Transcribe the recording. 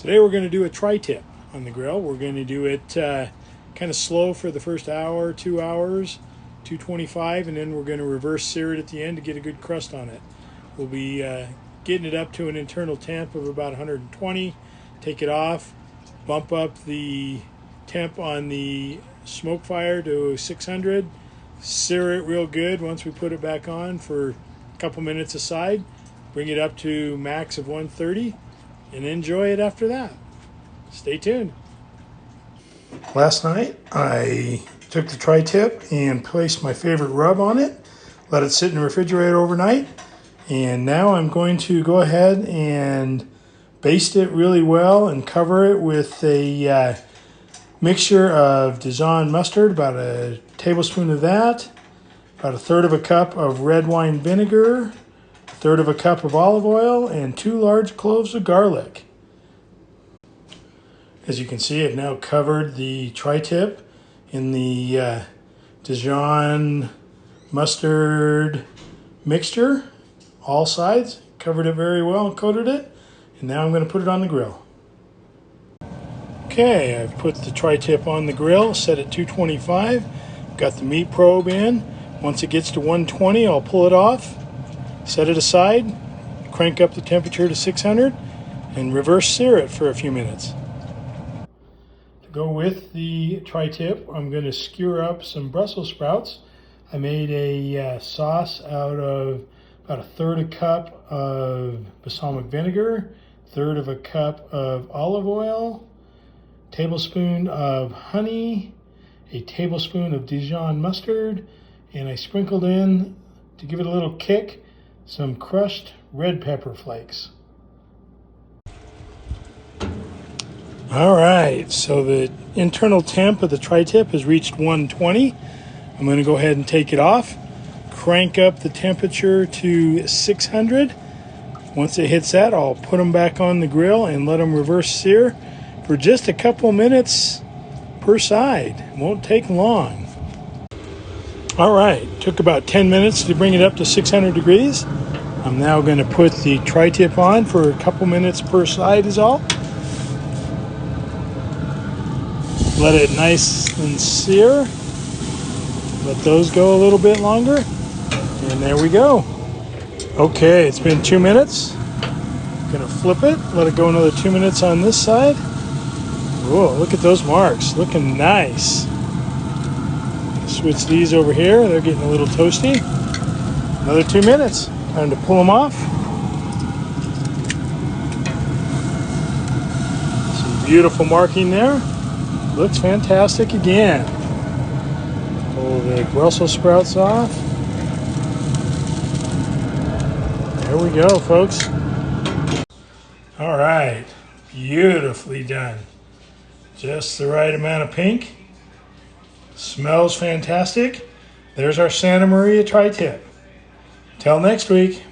Today we're going to do a tri-tip on the grill. We're going to do it kind of slow for the first hour, 2 hours, 225, and then we're going to reverse sear it at the end to get a good crust on it. We'll be getting it up to an internal temp of about 120, take it off, bump up the temp on the smoke fire to 600, sear it real good once we put it back on for a couple minutes aside, bring it up to max of 130, and enjoy it after that. Stay tuned. Last night I took the tri-tip and placed my favorite rub on it, let it sit in the refrigerator overnight, and now I'm going to go ahead and baste it really well and cover it with a mixture of Dijon mustard, about a tablespoon of that, about 1/3 cup of red wine vinegar, 1/3 cup of olive oil, and 2 large cloves of garlic. As you can see, I've now covered the tri-tip in the Dijon mustard mixture, all sides, covered it very well and coated it, and now I'm going to put it on the grill. Okay, I've put the tri-tip on the grill, set at 225, got the meat probe in. Once it gets to 120, I'll pull it off, set it aside, crank up the temperature to 600, and reverse sear it for a few minutes. To go with the tri-tip, I'm going to skewer up some Brussels sprouts. I made a sauce out of about 1/3 cup of balsamic vinegar, 1/3 cup of olive oil, tablespoon of honey, a tablespoon of Dijon mustard, and I sprinkled in, to give it a little kick, some crushed red pepper flakes. All right, so the internal temp of the tri-tip has reached 120. I'm going to go ahead and take it off, crank up the temperature to 600. Once it hits that, I'll put them back on the grill and let them reverse sear for just a couple minutes per side. It won't take long. All right, took about 10 minutes to bring it up to 600 degrees. I'm now going to put the tri-tip on for a couple minutes per side is all. Let it nice and sear. Let those go a little bit longer. And there we go. Okay, it's been 2 minutes. Gonna flip it, let it go another 2 minutes on this side. Whoa, look at those marks, looking nice. Switch these over here, they're getting a little toasty. Another 2 minutes, time to pull them off. Some beautiful marking there. Looks fantastic again. Pull the Brussels sprouts off. There we go, folks. All right, beautifully done. Just the right amount of pink. Smells fantastic. There's our Santa Maria tri-tip. Till next week.